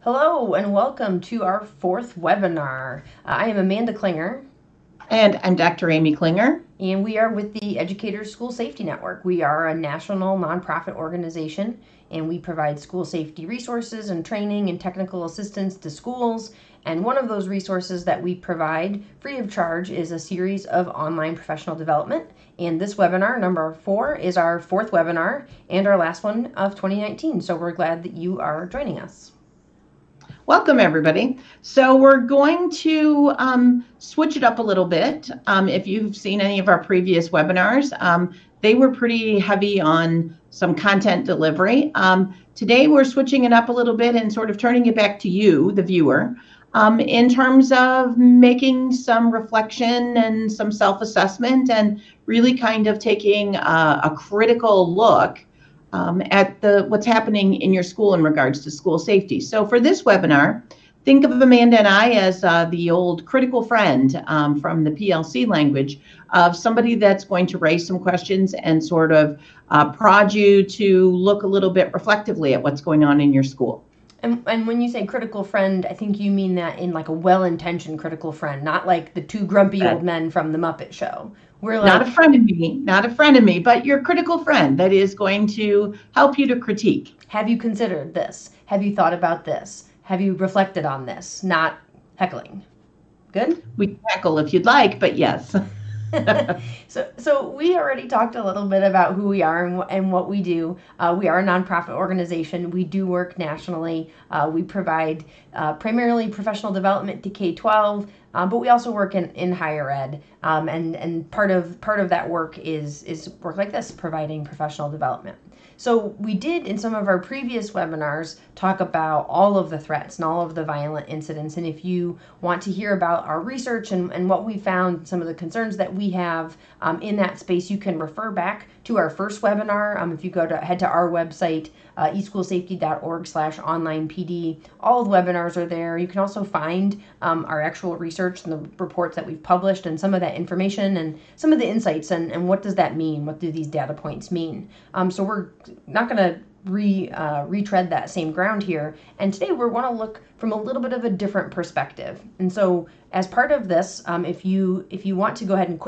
Hello and welcome to our fourth webinar. I am Amanda Klinger. And I'm Dr. Amy Klinger. And we are with the Educators School Safety Network. We are a national nonprofit organization, and we provide school safety resources and training and technical assistance to schools. And one of those resources that we provide free of charge is a series of online professional development. And this webinar, number 4, is our fourth webinar and our last one of 2019. So we're glad that you are joining us. Welcome, everybody. So we're going to switch it up a little bit. If you've seen any of our previous webinars, they were pretty heavy on some content delivery. Today, we're switching it up a little bit and sort of turning it back to you, the viewer, in terms of making some reflection and some self-assessment and really kind of taking a critical look at what's happening in your school in regards to school safety. So for this webinar, think of Amanda and I as the old critical friend from the PLC language of somebody that's going to raise some questions and sort of prod you to look a little bit reflectively at what's going on in your school. And when you say critical friend, I think you mean that in like a well-intentioned critical friend, not like the two grumpy old men from the Muppet Show. We're like, not a friend of me, but your critical friend that is going to help you to critique. Have you considered this? Have you thought about this? Have you reflected on this? Not heckling. Good? We can heckle if you'd like, but yes. So we already talked a little bit about who we are and what we do. We are a nonprofit organization. We do work nationally. We provide primarily professional development to K-12, but we also work in higher ed. And part of that work is work like this, providing professional development. So we did in some of our previous webinars talk about all of the threats and all of the violent incidents. And if you want to hear about our research and what we found, some of the concerns that we have in that space, you can refer back to our first webinar. If you head to our website, eschoolsafety.org/online-PD, all of the webinars are there. You can also find our actual research and the reports that we've published and some of that information and some of the insights and what does that mean? What do these data points mean? So we're not going to retread that same ground here. And today we want to look from a little bit of a different perspective. And so as part of this, if you want to go ahead and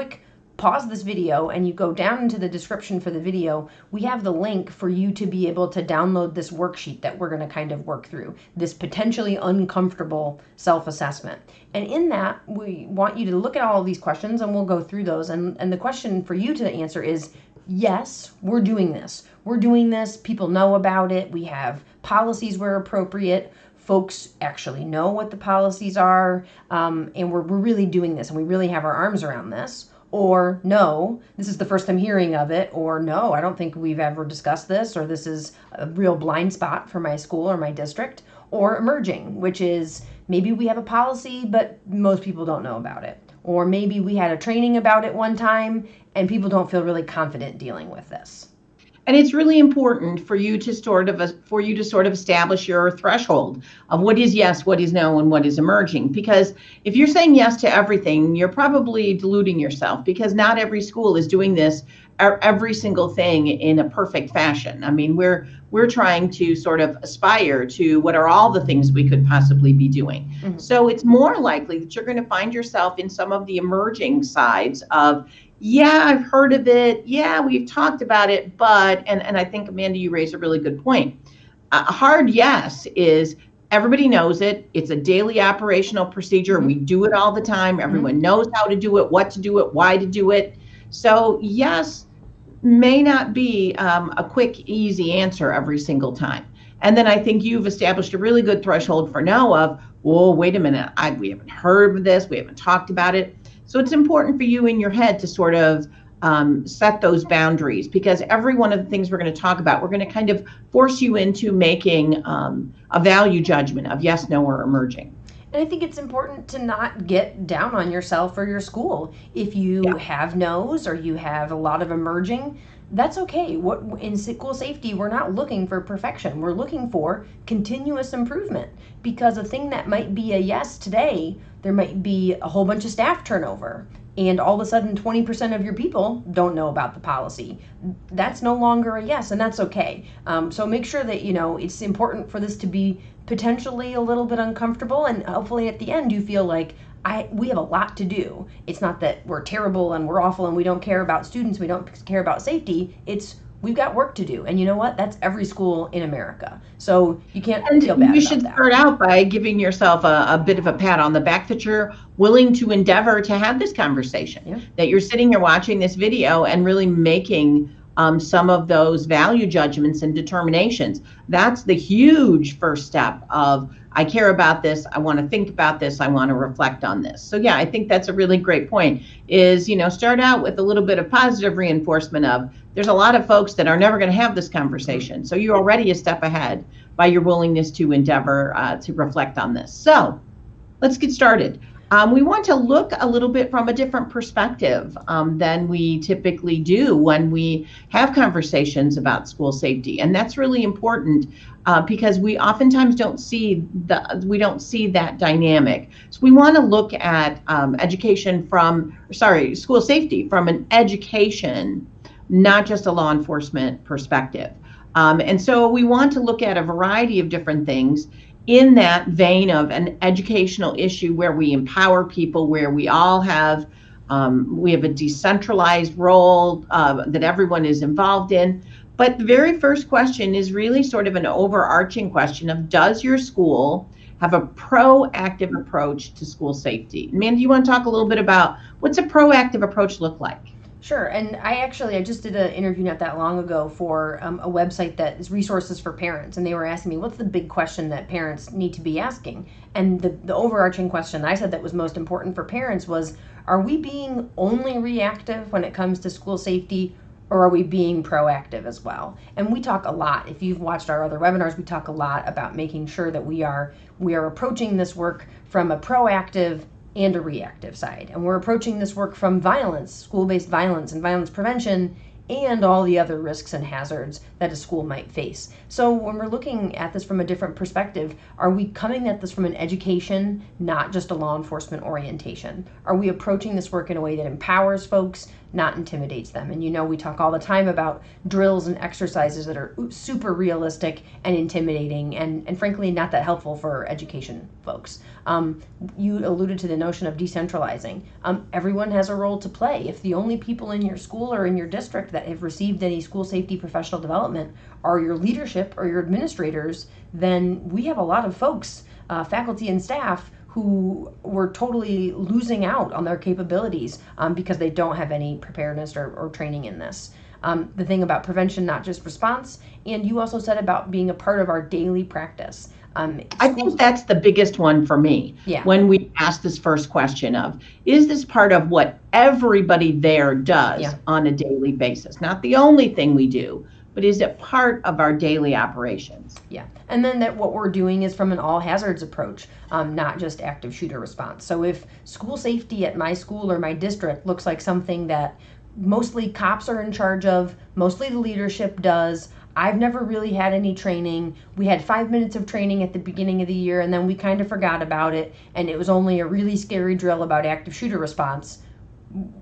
pause this video and you go down into the description for the video, we have the link for you to be able to download this worksheet that we're going to kind of work through, this potentially uncomfortable self-assessment. And in that, we want you to look at all of these questions and we'll go through those. And the question for you to answer is, yes, we're doing this. We're doing this. People know about it. We have policies where appropriate. Folks actually know what the policies are. And we're really doing this and we really have our arms around this. Or no, this is the first I'm hearing of it. Or no, I don't think we've ever discussed this. Or this is a real blind spot for my school or my district. Or emerging, which is maybe we have a policy, but most people don't know about it. Or maybe we had a training about it one time and people don't feel really confident dealing with this. And it's really important for you to sort of establish your threshold of what is yes, what is no, and what is emerging. Because if you're saying yes to everything, you're probably deluding yourself because not every school is doing this every single thing in a perfect fashion. I mean, we're trying to sort of aspire to what are all the things we could possibly be doing. Mm-hmm. So it's more likely that you're going to find yourself in some of the emerging sides of, yeah, I've heard of it. Yeah, we've talked about it. But, and I think, Amanda, you raised a really good point. A hard yes is everybody knows it. It's a daily operational procedure. We do it all the time. Everyone knows how to do it, what to do it, why to do it. So yes may not be a quick, easy answer every single time. And then I think you've established a really good threshold for no of, whoa, wait a minute. We haven't heard of this. We haven't talked about it. So it's important for you in your head to sort of set those boundaries because every one of the things we're going to talk about, we're going to kind of force you into making a value judgment of yes, no, or emerging. And I think it's important to not get down on yourself or your school. If you have no's or you have a lot of emerging, that's okay. In school safety, we're not looking for perfection. We're looking for continuous improvement because a thing that might be a yes today, there might be a whole bunch of staff turnover. and all of a sudden 20% of your people don't know about the policy, that's no longer a yes, and that's okay. So make sure that, it's important for this to be potentially a little bit uncomfortable, and hopefully at the end you feel like we have a lot to do. It's not that we're terrible and we're awful and we don't care about students, we don't care about safety. It's we've got work to do, and you know what? That's every school in America. So you can't feel bad about that. You should start out by giving yourself a bit of a pat on the back that you're willing to endeavor to have this conversation. Yeah. That you're sitting here watching this video and really making some of those value judgments and determinations. That's the huge first step of, I care about this, I want to think about this, I want to reflect on this. So yeah, I think that's a really great point, is, start out with a little bit of positive reinforcement of, there's a lot of folks that are never going to have this conversation. So you're already a step ahead by your willingness to endeavor to reflect on this. So let's get started. We want to look a little bit from a different perspective than we typically do when we have conversations about school safety, and that's really important because we oftentimes don't see that dynamic. So we want to look at school safety from an education, not just a law enforcement perspective. And so we want to look at a variety of different things in that vein of an educational issue where we empower people, where we all have a decentralized role that everyone is involved in. But the very first question is really sort of an overarching question of, does your school have a proactive approach to school safety? Amanda, you want to talk a little bit about what's a proactive approach look like? Sure, and I just did an interview not that long ago for a website that is resources for parents, and they were asking me, what's the big question that parents need to be asking? And the overarching question I said that was most important for parents was, are we being only reactive when it comes to school safety, or are we being proactive as well? And we talk a lot, if you've watched our other webinars, we talk a lot about making sure that we are approaching this work from a proactive and a reactive side. And we're approaching this work from violence, school-based violence and violence prevention, and all the other risks and hazards that a school might face. So when we're looking at this from a different perspective, are we coming at this from an education, not just a law enforcement orientation? Are we approaching this work in a way that empowers folks, not intimidates them? And we talk all the time about drills and exercises that are super realistic and intimidating, and frankly not that helpful for education folks. You alluded to the notion of decentralizing. Everyone has a role to play. If the only people in your school or in your district that have received any school safety professional development are your leadership or your administrators, then we have a lot of folks, faculty and staff, who were totally losing out on their capabilities because they don't have any preparedness or training in this. The thing about prevention, not just response, and you also said about being a part of our daily practice. I think that's the biggest one for me. Yeah. When we ask this first question of, is this part of what everybody there does on a daily basis? Not the only thing we do, but is it part of our daily operations? Yeah, and then that what we're doing is from an all hazards approach, not just active shooter response. So if school safety at my school or my district looks like something that mostly cops are in charge of, mostly the leadership does, I've never really had any training. We had 5 minutes of training at the beginning of the year, and then we kind of forgot about it, and it was only a really scary drill about active shooter response.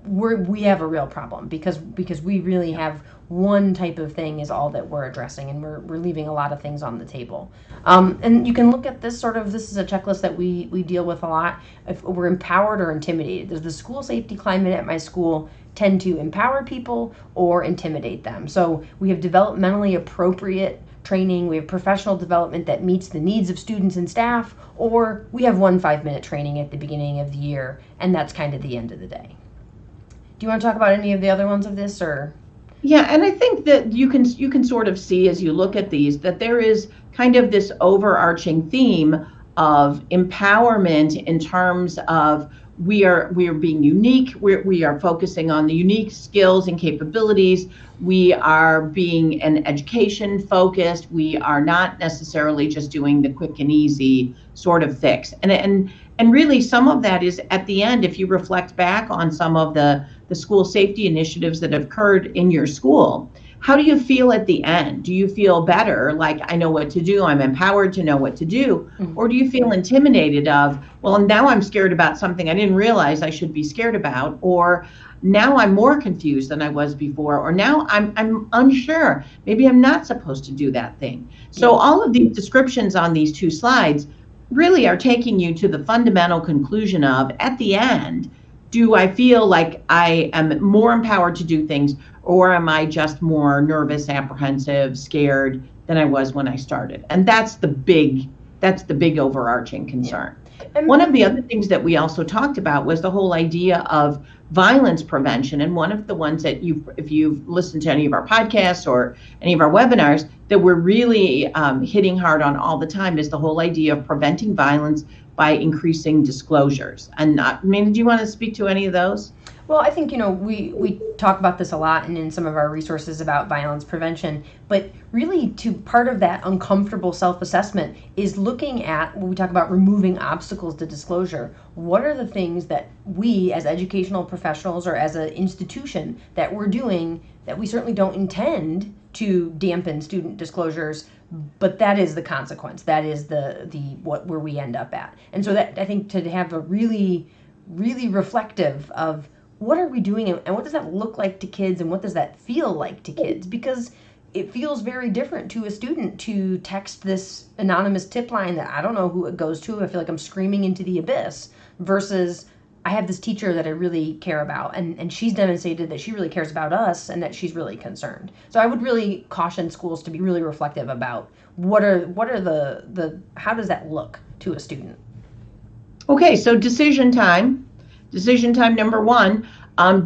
We have a real problem because we really have one type of thing is all that we're addressing, and we're leaving a lot of things on the table. And you can look at this this is a checklist that we deal with a lot. If we're empowered or intimidated, does the school safety climate at my school tend to empower people or intimidate them? So we have developmentally appropriate training, we have professional development that meets the needs of students and staff, or we have 1 5-minute training at the beginning of the year, and that's kind of the end of the day. Do you want to talk about any of the other ones of this, or? Yeah, and I think that you can sort of see as you look at these that there is kind of this overarching theme of empowerment in terms of we are being unique. We are focusing on the unique skills and capabilities. We are being an education focused. We are not necessarily just doing the quick and easy sort of fix. And really some of that is at the end, if you reflect back on some of the school safety initiatives that have occurred in your school, how do you feel at the end? Do you feel better, like I know what to do, I'm empowered to know what to do? Or do you feel intimidated of, well, now I'm scared about something I didn't realize I should be scared about, or now I'm more confused than I was before, or now I'm unsure, maybe I'm not supposed to do that thing. So all of these descriptions on these two slides really are taking you to the fundamental conclusion of, at the end, do I feel like I am more empowered to do things, or am I just more nervous, apprehensive, scared than I was when I started? And that's the big overarching concern. One of the other things that we also talked about was the whole idea of violence prevention. And one of the ones that if you've listened to any of our podcasts or any of our webinars, that we're really hitting hard on all the time is the whole idea of preventing violence by increasing disclosures. And Amanda, do you want to speak to any of those? Well, I think, we talk about this a lot and in some of our resources about violence prevention, but really part of that uncomfortable self-assessment is looking at, when we talk about removing obstacles to disclosure, what are the things that we as educational professionals or as an institution that we're doing that we certainly don't intend to dampen student disclosures, but that is the consequence. That is where we end up at. And so that, I think, to have a really, really reflective of what are we doing and what does that look like to kids and what does that feel like to kids? Because it feels very different to a student to text this anonymous tip line that I don't know who it goes to. I feel like I'm screaming into the abyss versus I have this teacher that I really care about and she's demonstrated that she really cares about us and that she's really concerned. So I would really caution schools to be really reflective about what are the how does that look to a student? Okay, so decision time. Decision time number one,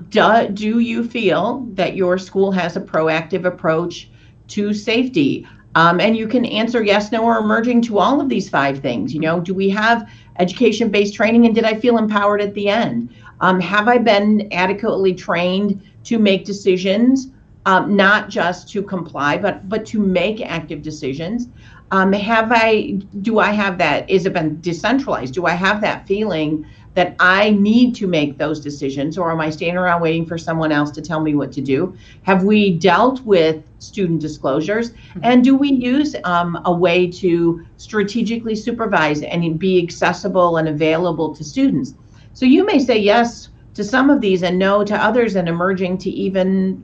do you feel that your school has a proactive approach to safety? And you can answer yes, no, or emerging to all of these 5 things. Do we have education-based training, and did I feel empowered at the end? Have I been adequately trained to make decisions, not just to comply, but to make active decisions? Do I have that? Is it been decentralized? Do I have that feeling that I need to make those decisions, or am I standing around waiting for someone else to tell me what to do? Have we dealt with student disclosures? And do we use a way to strategically supervise and be accessible and available to students? So you may say yes to some of these and no to others, and emerging to even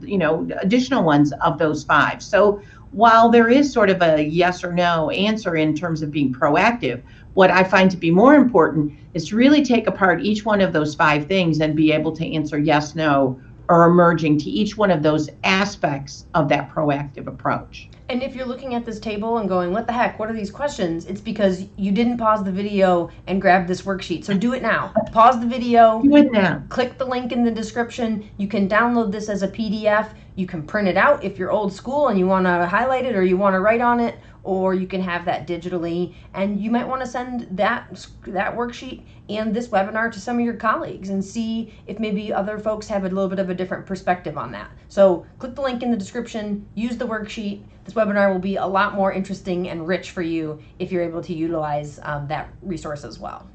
additional ones of those 5. So while there is sort of a yes or no answer in terms of being proactive, what I find to be more important is to really take apart each one of those 5 things and be able to answer yes, no, or emerging to each one of those aspects of that proactive approach. And if you're looking at this table and going, what the heck, what are these questions? It's because you didn't pause the video and grab this worksheet. So do it now. Pause the video. Do it now. Click the link in the description. You can download this as a PDF. You can print it out if you're old school and you want to highlight it or you want to write on it, or you can have that digitally. And you might want to send that worksheet and this webinar to some of your colleagues and see if maybe other folks have a little bit of a different perspective on that. So click the link in the description, use the worksheet. This webinar will be a lot more interesting and rich for you if you're able to utilize that resource as well.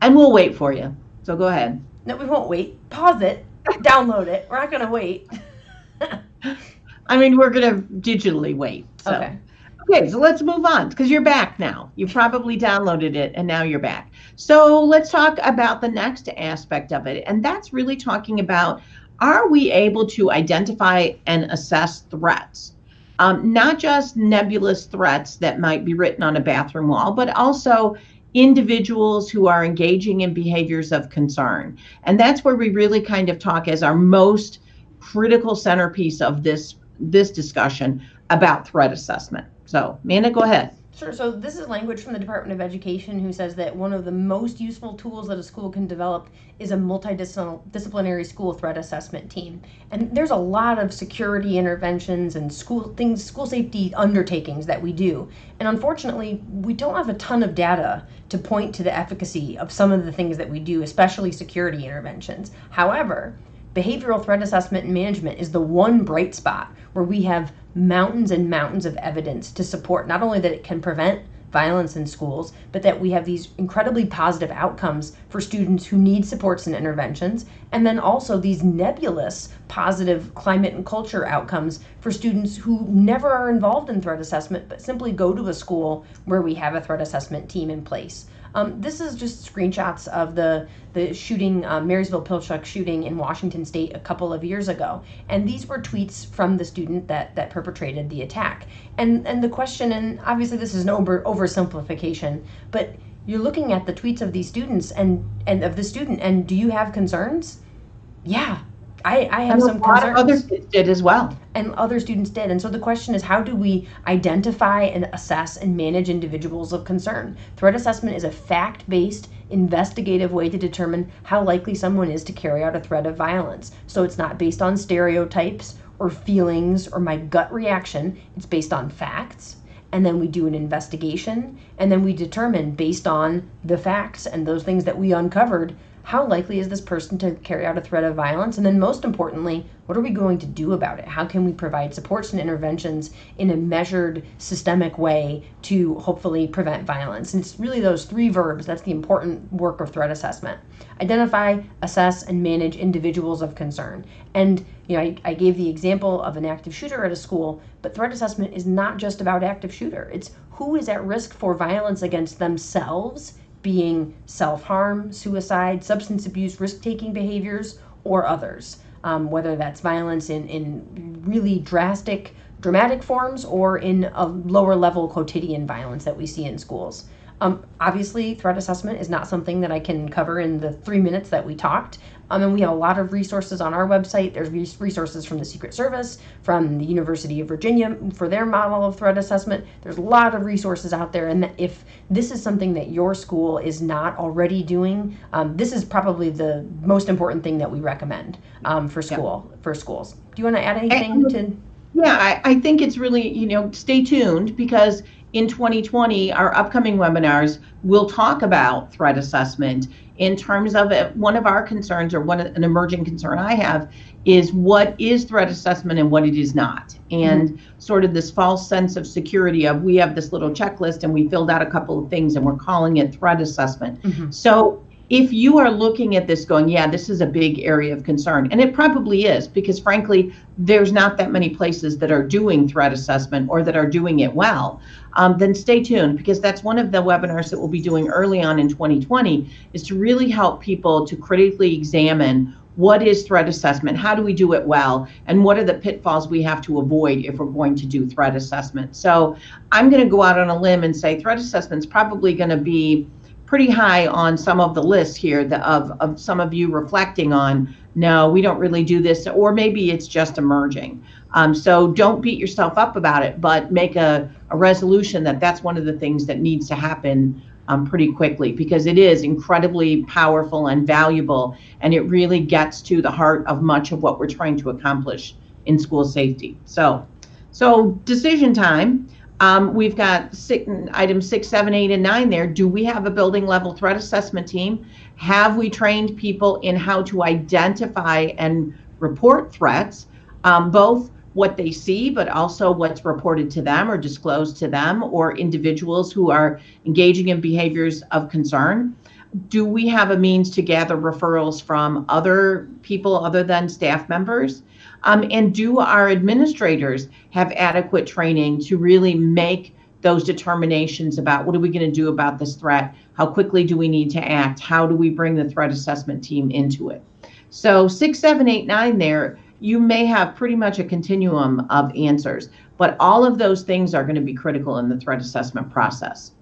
And we'll wait for you. So go ahead. No, we won't wait. Pause it, download it. We're not going to wait. I mean, we're going to digitally wait. So. Okay, so let's move on because you're back now. You probably downloaded it and now you're back. So let's talk about the next aspect of it. And that's really talking about, are we able to identify and assess threats? Not just nebulous threats that might be written on a bathroom wall, but also individuals who are engaging in behaviors of concern. And that's where we really kind of talk as our most critical centerpiece of this discussion about threat assessment. So, Amanda, go ahead. Sure. So this is language from the Department of Education, who says that one of the most useful tools that a school can develop is a multidisciplinary school threat assessment team. And there's a lot of security interventions and school safety undertakings that we do. And unfortunately, we don't have a ton of data to point to the efficacy of some of the things that we do, especially security interventions. However, behavioral threat assessment and management is the one bright spot where we have mountains and mountains of evidence to support not only that it can prevent violence in schools, but that we have these incredibly positive outcomes for students who need supports and interventions, and then also these nebulous positive climate and culture outcomes for students who never are involved in threat assessment, but simply go to a school where we have a threat assessment team in place. This is just screenshots of the shooting, Marysville Pilchuck shooting in Washington State a couple of years ago. And these were tweets from the student that perpetrated the attack. And the question, and obviously this is an oversimplification, but you're looking at the tweets of these students and of the student, and do you have concerns? Yeah, I have some concerns. A lot of other kids did as well. And other students did. And so the question is, how do we identify and assess and manage individuals of concern? Threat assessment is a fact-based, investigative way to determine how likely someone is to carry out a threat of violence. So it's not based on stereotypes or feelings or my gut reaction. It's based on facts. And then we do an investigation, and then we determine, based on the facts and those things that we uncovered, how likely is this person to carry out a threat of violence? And then most importantly, what are we going to do about it? How can we provide supports and interventions in a measured, systemic way to hopefully prevent violence? And it's really those three verbs. That's the important work of threat assessment. Identify, assess, and manage individuals of concern. And I gave the example of an active shooter at a school, but threat assessment is not just about active shooter. It's who is at risk for violence against themselves, being self-harm, suicide, substance abuse, risk-taking behaviors, or others, whether that's violence in really dramatic forms or in a lower level quotidian violence that we see in schools. Obviously, threat assessment is not something that I can cover in the 3 minutes that we talked. And we have a lot of resources on our website. There's resources from the Secret Service, from the University of Virginia for their model of threat assessment. There's a lot of resources out there. And if this is something that your school is not already doing, this is probably the most important thing that we recommend for schools. Do you want to add anything to? Yeah, I think it's really, stay tuned, because in 2020, our upcoming webinars will talk about threat assessment in terms of it. One of our concerns, or an emerging concern I have, is what is threat assessment and what it is not. And sort of this false sense of security of, we have this little checklist and we filled out a couple of things and we're calling it threat assessment. So if you are looking at this going, yeah, this is a big area of concern, and it probably is, because frankly, there's not that many places that are doing threat assessment or that are doing it well, then stay tuned, because that's one of the webinars that we'll be doing early on in 2020, is to really help people to critically examine what is threat assessment, how do we do it well, and what are the pitfalls we have to avoid if we're going to do threat assessment. So I'm going to go out on a limb and say threat assessment is probably going to be pretty high on some of the lists here of some of you reflecting on, no, we don't really do this, or maybe it's just emerging. So don't beat yourself up about it, but make a resolution that that's one of the things that needs to happen pretty quickly, because it is incredibly powerful and valuable, and it really gets to the heart of much of what we're trying to accomplish in school safety. So decision time. We've got items 6, 7, 8, and 9 there. Do we have a building level threat assessment team? Have we trained people in how to identify and report threats, both what they see, but also what's reported to them or disclosed to them, or individuals who are engaging in behaviors of concern? Do we have a means to gather referrals from other people other than staff members? And do our administrators have adequate training to really make those determinations about what are we going to do about this threat? How quickly do we need to act? How do we bring the threat assessment team into it? So 6, 7, 8, 9 there, you may have pretty much a continuum of answers, but all of those things are going to be critical in the threat assessment process.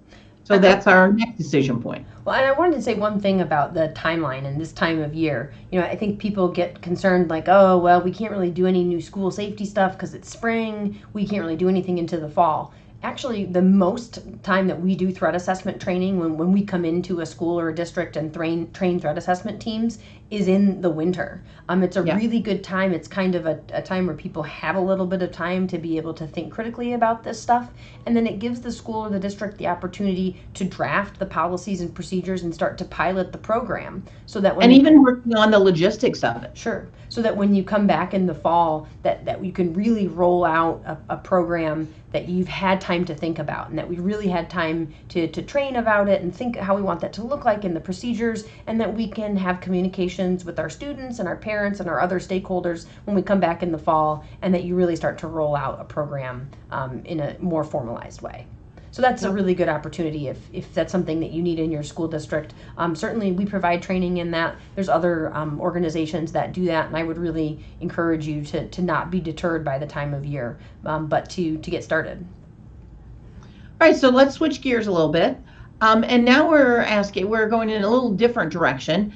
So that's our next decision point. Well, and I wanted to say one thing about the timeline and this time of year. I think people get concerned like, oh, well, we can't really do any new school safety stuff because it's spring. We can't really do anything into the fall. Actually, the most time that we do threat assessment training when we come into a school or a district and train threat assessment teams is in the winter. It's a Yeah. really good time. It's kind of a time where people have a little bit of time to be able to think critically about this stuff. And then it gives the school or the district the opportunity to draft the policies and procedures and start to pilot the program so that when And even working on the logistics of it. Sure. So that when you come back in the fall, that you can really roll out a program that you've had time to think about, and that we really had time to train about it and think how we want that to look like in the procedures, and that we can have communications with our students and our parents and our other stakeholders when we come back in the fall, and that you really start to roll out a program in a more formalized way. So that's a really good opportunity if that's something that you need in your school district. Certainly we provide training in that. There's other organizations that do that, and I would really encourage you to not be deterred by the time of year, but to get started. All right, so let's switch gears a little bit. And now we're going in a little different direction.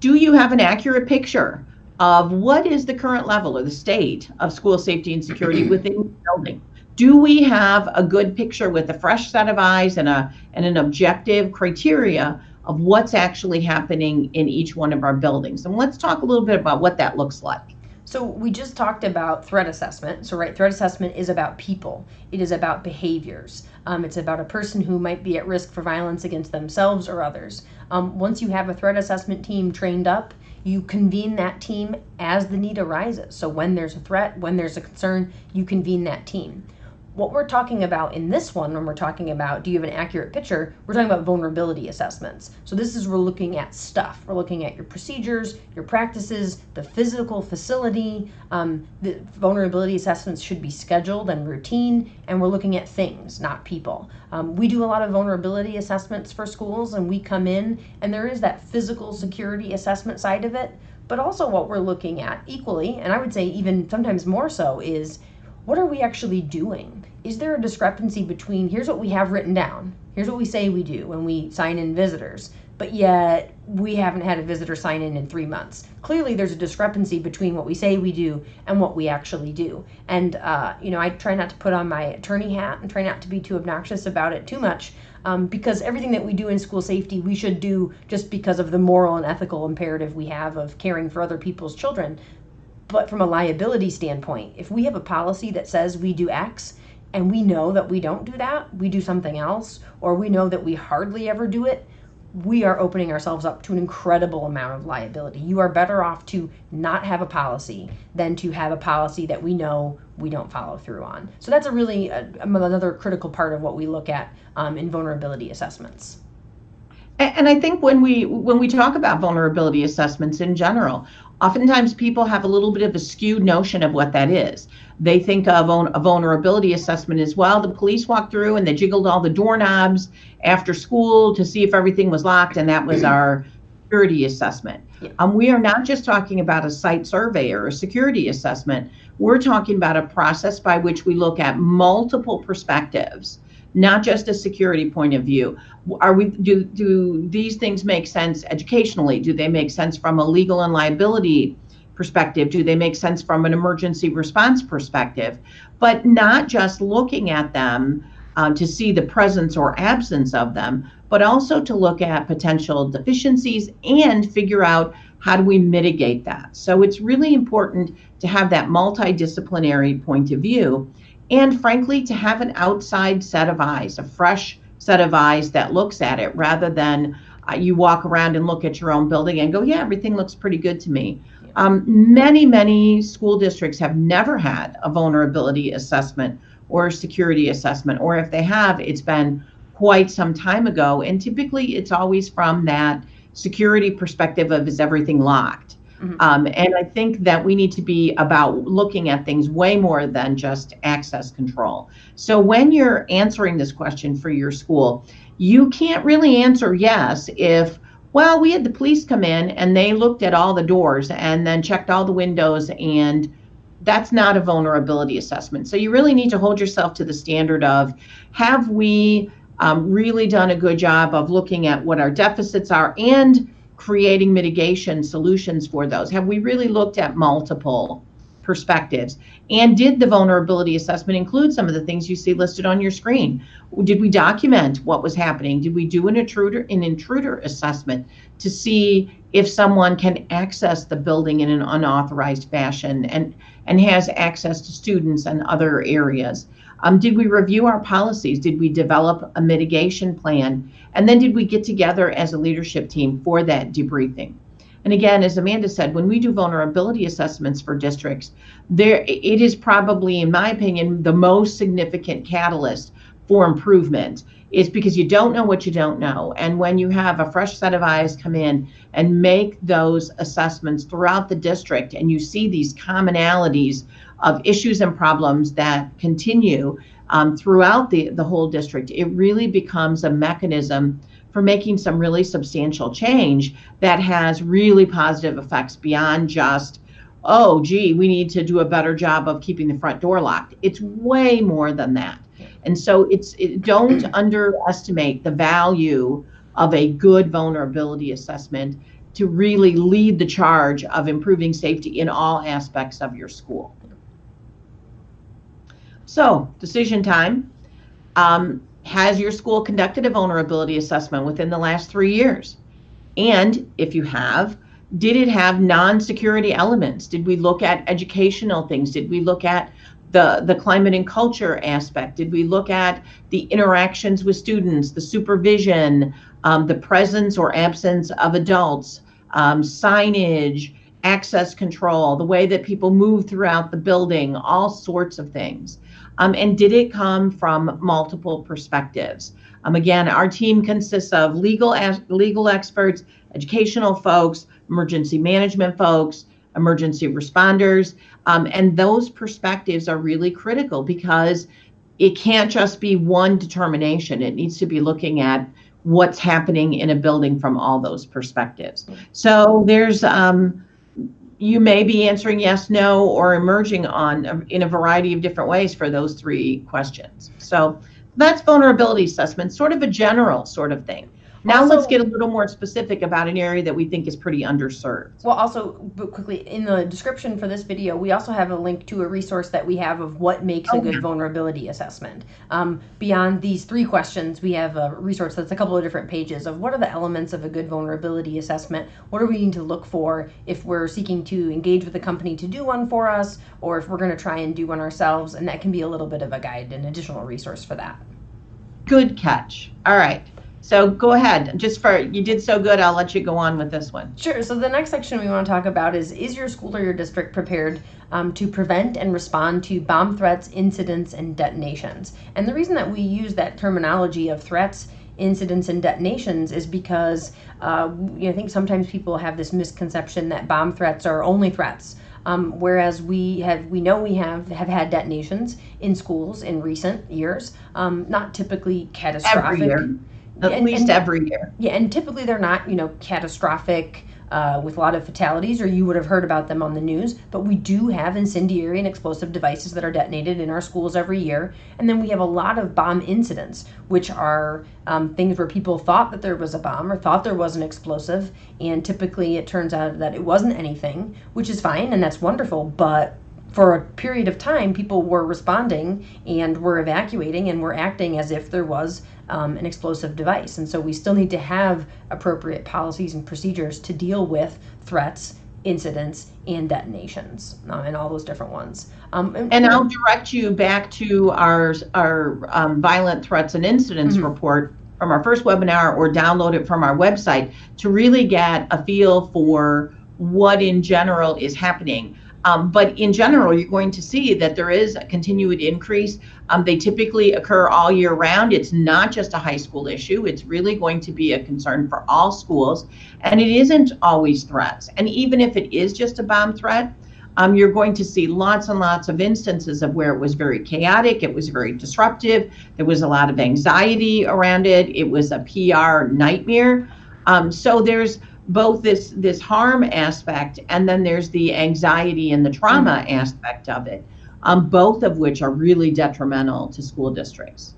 Do you have an accurate picture of what is the current level or the state of school safety and security within the building? Do we have a good picture with a fresh set of eyes and an objective criteria of what's actually happening in each one of our buildings? And let's talk a little bit about what that looks like. So we just talked about threat assessment. So threat assessment is about people. It is about behaviors. It's about a person who might be at risk for violence against themselves or others. Once you have a threat assessment team trained up, you convene that team as the need arises. So when there's a threat, when there's a concern, you convene that team. What we're talking about in this one, when we're talking about do you have an accurate picture, we're talking about vulnerability assessments. So this is, we're looking at stuff. We're looking at your procedures, your practices, the physical facility. The vulnerability assessments should be scheduled and routine, and we're looking at things, not people. We do a lot of vulnerability assessments for schools, and we come in, and there is that physical security assessment side of it, but also what we're looking at equally, and I would say even sometimes more so, is what are we actually doing? Is there a discrepancy between here's what we have written down, here's what we say we do when we sign in visitors, but yet we haven't had a visitor sign in 3 months. Clearly there's a discrepancy between what we say we do and what we actually do. And I try not to put on my attorney hat and try not to be too obnoxious about it too much, because everything that we do in school safety we should do just because of the moral and ethical imperative we have of caring for other people's children. But from a liability standpoint, if we have a policy that says we do X and we know that we don't do that, we do something else, or we know that we hardly ever do it, we are opening ourselves up to an incredible amount of liability. You are better off to not have a policy than to have a policy that we know we don't follow through on. So that's a really another critical part of what we look at in vulnerability assessments. And I think when we talk about vulnerability assessments in general, oftentimes people have a little bit of a skewed notion of what that is. They think of a vulnerability assessment as, well, the police walked through and they jiggled all the doorknobs after school to see if everything was locked, and that was our security assessment. Yeah. We are not just talking about a site survey or a security assessment. We're talking about a process by which we look at multiple perspectives, not just a security point of view. Do these things make sense educationally? Do they make sense from a legal and liability perspective? Do they make sense from an emergency response perspective? But not just looking at them to see the presence or absence of them, but also to look at potential deficiencies and figure out how do we mitigate that. So it's really important to have that multidisciplinary point of view. And frankly, to have an outside set of eyes, a fresh set of eyes that looks at it, rather than you walk around and look at your own building and go, yeah, everything looks pretty good to me. Many school districts have never had a vulnerability assessment or a security assessment, or if they have, it's been quite some time ago. And typically it's always from that security perspective of, is everything locked? Mm-hmm. And I think that we need to be about looking at things way more than just access control. So when you're answering this question for your school, you can't really answer yes if, well, we had the police come in and they looked at all the doors and then checked all the windows, and that's not a vulnerability assessment. So you really need to hold yourself to the standard of, have we really done a good job of looking at what our deficits are and creating mitigation solutions for those? Have we really looked at multiple perspectives? And did the vulnerability assessment include some of the things you see listed on your screen? Did we document what was happening? Did we do an intruder assessment to see if someone can access the building in an unauthorized fashion and has access to students and other areas? Did we review our policies? Did we develop a mitigation plan? And then did we get together as a leadership team for that debriefing? And again, as Amanda said, when we do vulnerability assessments for districts, it is probably, in my opinion, the most significant catalyst for improvement, is because you don't know what you don't know. And when you have a fresh set of eyes come in and make those assessments throughout the district, and you see these commonalities of issues and problems that continue throughout the whole district, it really becomes a mechanism for making some really substantial change that has really positive effects beyond just, oh, gee, we need to do a better job of keeping the front door locked. It's way more than that. And so don't underestimate the value of a good vulnerability assessment to really lead the charge of improving safety in all aspects of your school. So, decision time. Has your school conducted a vulnerability assessment within the last 3 years? And if you have, did it have non-security elements? Did we look at educational things? Did we look at the climate and culture aspect? Did we look at the interactions with students, the supervision, the presence or absence of adults, signage, access control, the way that people move throughout the building, all sorts of things? And did it come from multiple perspectives? Again, our team consists of legal experts, educational folks, emergency management folks, emergency responders, and those perspectives are really critical, because it can't just be one determination. It needs to be looking at what's happening in a building from all those perspectives. So there's you may be answering yes, no, or emerging in a variety of different ways for those 3 questions. So that's vulnerability assessment, sort of a general sort of thing. Now let's get a little more specific about an area that we think is pretty underserved. Well, also, quickly, in the description for this video, we also have a link to a resource that we have of what makes a good vulnerability assessment. Beyond these 3 questions, we have a resource that's a couple of different pages of what are the elements of a good vulnerability assessment, what do we need to look for if we're seeking to engage with a company to do one for us, or if we're going to try and do one ourselves, and that can be a little bit of a guide, an additional resource for that. Good catch. All right. So go ahead. You did so good, I'll let you go on with this one. Sure. So the next section we want to talk about is your school or your district prepared to prevent and respond to bomb threats, incidents, and detonations? And the reason that we use that terminology of threats, incidents, and detonations is because I think sometimes people have this misconception that bomb threats are only threats. Whereas we have had detonations in schools in recent years, not typically catastrophic. Every year. At least every year. Yeah, and typically they're not, catastrophic with a lot of fatalities, or you would have heard about them on the news. But we do have incendiary and explosive devices that are detonated in our schools every year. And then we have a lot of bomb incidents, which are things where people thought that there was a bomb or thought there was an explosive. And typically it turns out that it wasn't anything, which is fine and that's wonderful. But for a period of time, people were responding and were evacuating and were acting as if there was an explosive device. And so we still need to have appropriate policies and procedures to deal with threats, incidents, and detonations, and all those different ones. And I'll direct you back to our violent threats and incidents report from our first webinar, or download it from our website to really get a feel for what in general is happening. But in general, you're going to see that there is a continued increase. They typically occur all year round. It's not just a high school issue. It's really going to be a concern for all schools. And it isn't always threats. And even if it is just a bomb threat, you're going to see lots and lots of instances of where it was very chaotic, it was very disruptive, there was a lot of anxiety around it, it was a PR nightmare. So there's both this harm aspect, and then there's the anxiety and the trauma aspect of it, both of which are really detrimental to school districts.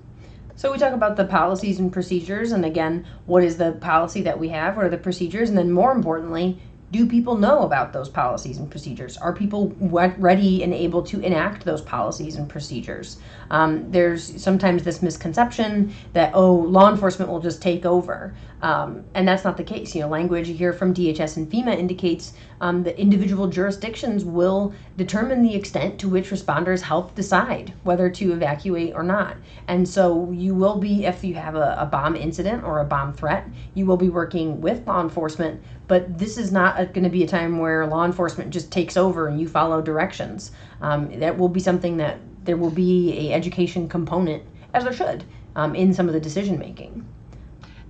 So we talk about the policies and procedures, and again, what is the policy that we have, what are the procedures, and then more importantly, Do people know about those policies and procedures? Are people ready and able to enact those policies and procedures? There's sometimes this misconception that, oh, law enforcement will just take over. And that's not the case. Language here from DHS and FEMA indicates that individual jurisdictions will determine the extent to which responders help decide whether to evacuate or not. And so you will be, if you have a bomb incident or a bomb threat, you will be working with law enforcement, but this is not going to be a time where law enforcement just takes over and you follow directions. That will be something that there will be a education component, as there should, in some of the decision making.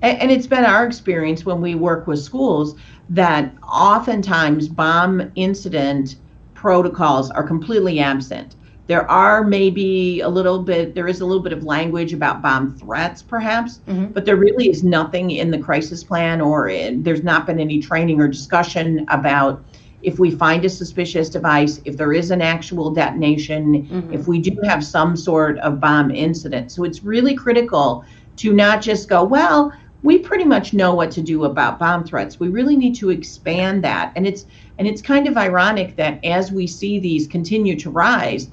And it's been our experience when we work with schools that oftentimes bomb incident protocols are completely absent. There is a little bit of language about bomb threats perhaps, but there really is nothing in the crisis plan, or there's not been any training or discussion about if we find a suspicious device, if there is an actual detonation, if we do have some sort of bomb incident. So it's really critical to not just go, well, we pretty much know what to do about bomb threats. We really need to expand that. And it's kind of ironic that as we see these continue to rise,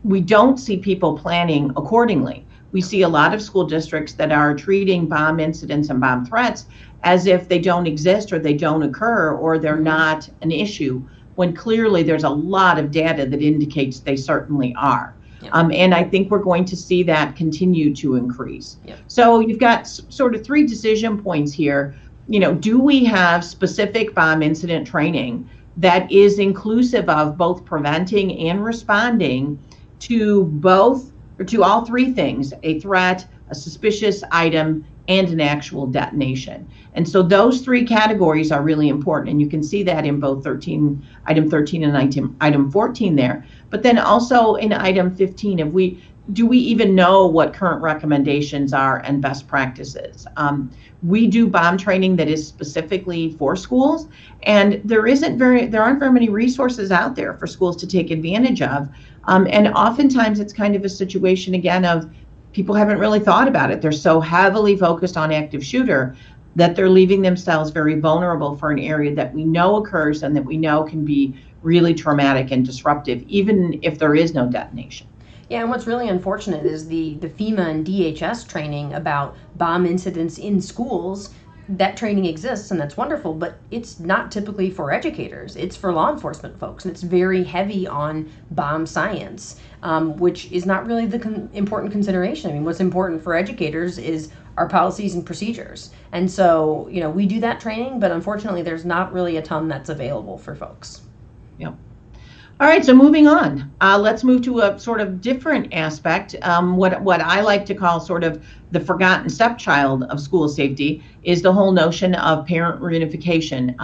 we don't see people planning accordingly. We see a lot of school districts that are treating bomb incidents and bomb threats as if they don't exist or they don't occur or they're not an issue, when clearly there's a lot of data that indicates they certainly are. And I think we're going to see that continue to increase. So you've got sort of three decision points here. Do we have specific bomb incident training that is inclusive of both preventing and responding to all three things: a threat, a suspicious item, and an actual detonation? And so those three categories are really important, and you can see that in both item 13 and item 14 there. But then also in item 15, do we even know what current recommendations are and best practices? We do bomb training that is specifically for schools, and there aren't very many resources out there for schools to take advantage of. And oftentimes it's kind of a situation again of people haven't really thought about it. They're so heavily focused on active shooter that they're leaving themselves very vulnerable for an area that we know occurs and that we know can be really traumatic and disruptive, even if there is no detonation. Yeah, and what's really unfortunate is the FEMA and DHS training about bomb incidents in schools. That training exists, and that's wonderful, but it's not typically for educators. It's for law enforcement folks, and it's very heavy on bomb science, which is not really the important consideration. I mean, what's important for educators is our policies and procedures. And so, we do that training, but unfortunately, there's not really a ton that's available for folks. Yep. All right, so moving on, let's move to a sort of different aspect. What I like to call sort of the forgotten stepchild of school safety is the whole notion of parent reunification.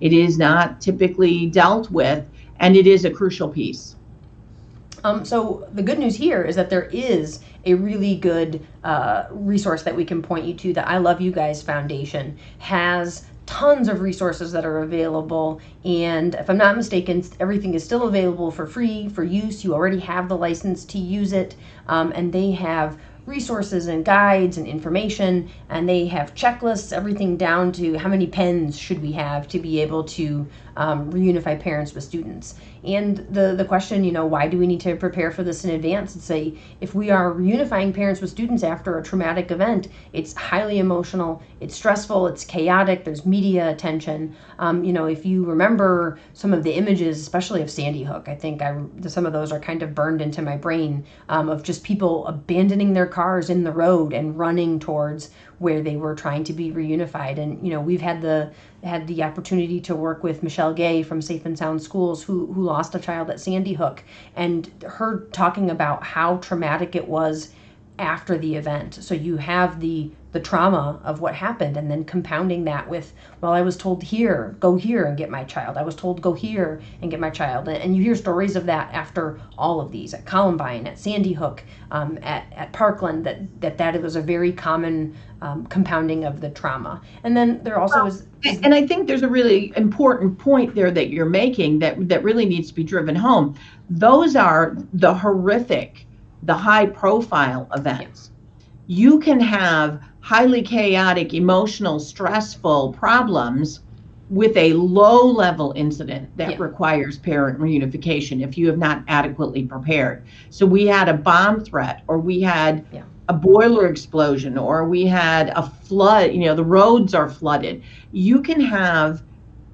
It is not typically dealt with, and it is a crucial piece. So the good news here is that there is a really good resource that we can point you to. The I Love You Guys Foundation has tons of resources that are available, and if I'm not mistaken, everything is still available for free for use. You already have the license to use it, and they have resources and guides and information, and they have checklists, everything down to how many pens should we have to be able to reunify parents with students. And the question, why do we need to prepare for this in advance? And say, if we are reunifying parents with students after a traumatic event, it's highly emotional, it's stressful, it's chaotic, there's media attention. If you remember some of the images, especially of Sandy Hook, I think some of those are kind of burned into my brain, of just people abandoning their cars in the road and running towards where they were trying to be reunified. And we've had the opportunity to work with Michelle Gay from Safe and Sound Schools, who lost a child at Sandy Hook, and her talking about how traumatic it was after the event. So you have the trauma of what happened, and then compounding that with, well, I was told go here and get my child. I was told go here and get my child. And you hear stories of that after all of these, at Columbine, at Sandy Hook, at Parkland, that it was a very common compounding of the trauma. And then there also is... And I think there's a really important point there that you're making that really needs to be driven home. Those are the horrific, the high profile events. You can have highly chaotic, emotional, stressful problems with a low-level incident that Yeah. requires parent reunification if you have not adequately prepared. So we had a bomb threat, or we had a boiler explosion, or we had a flood, the roads are flooded. You can have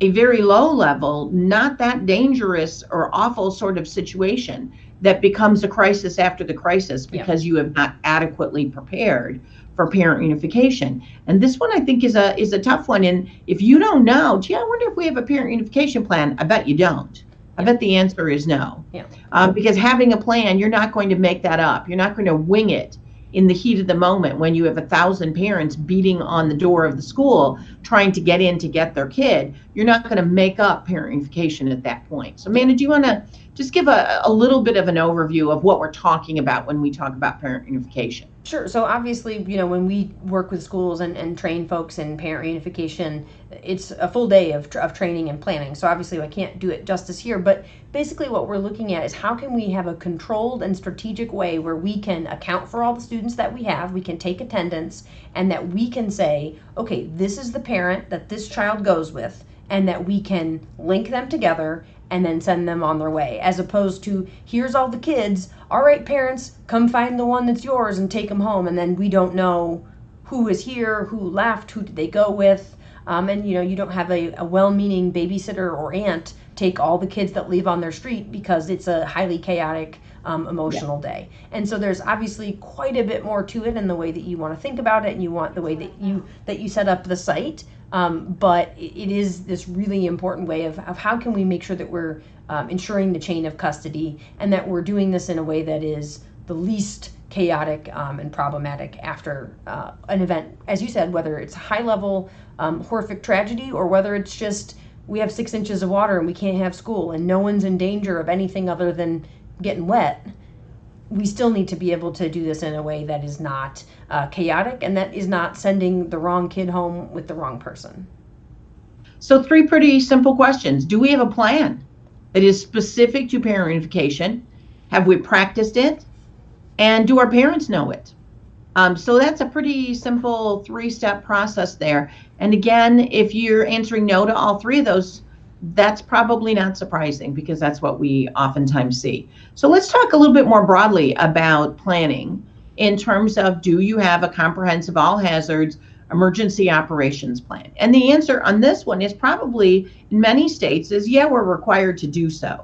a very low level, not that dangerous or awful sort of situation that becomes a crisis after the crisis because you have not adequately prepared for parent unification. And this one I think is a tough one. And if you don't know, gee, I wonder if we have a parent unification plan. I bet you don't. I bet the answer is no. Because having a plan, you're not going to make that up. You're not going to wing it in the heat of the moment when you have 1,000 parents beating on the door of the school trying to get in to get their kid. You're not going to make up parent unification at that point. So Amanda, do you want to just give a little bit of an overview of what we're talking about when we talk about parent unification? Sure. So obviously, when we work with schools and train folks in parent reunification, it's a full day of training and planning. So obviously I can't do it justice here, but basically what we're looking at is how can we have a controlled and strategic way where we can account for all the students that we have, we can take attendance, and that we can say, okay, this is the parent that this child goes with, and that we can link them together and then send them on their way, as opposed to, here's all the kids, all right, parents, come find the one that's yours and take them home, and then we don't know who is here, who left, who did they go with, and you don't have a well-meaning babysitter or aunt take all the kids that leave on their street because it's a highly chaotic, emotional day. And so there's obviously quite a bit more to it in the way that you want to think about it, and you want the way that you set up the site. But it is this really important way of how can we make sure that we're ensuring the chain of custody, and that we're doing this in a way that is the least chaotic and problematic after an event, as you said, whether it's high level horrific tragedy, or whether it's just we have 6 inches of water and we can't have school and no one's in danger of anything other than getting wet. We still need to be able to do this in a way that is not chaotic, and that is not sending the wrong kid home with the wrong person. So 3 pretty simple questions. Do we have a plan that is specific to parent reunification? Have we practiced it? And do our parents know it? So that's a pretty simple 3-step process there. And again, if you're answering no to all 3 of those, that's probably not surprising, because that's what we oftentimes see. So let's talk a little bit more broadly about planning in terms of, do you have a comprehensive all hazards emergency operations plan? And the answer on this one is probably, in many states, is yeah, we're required to do so.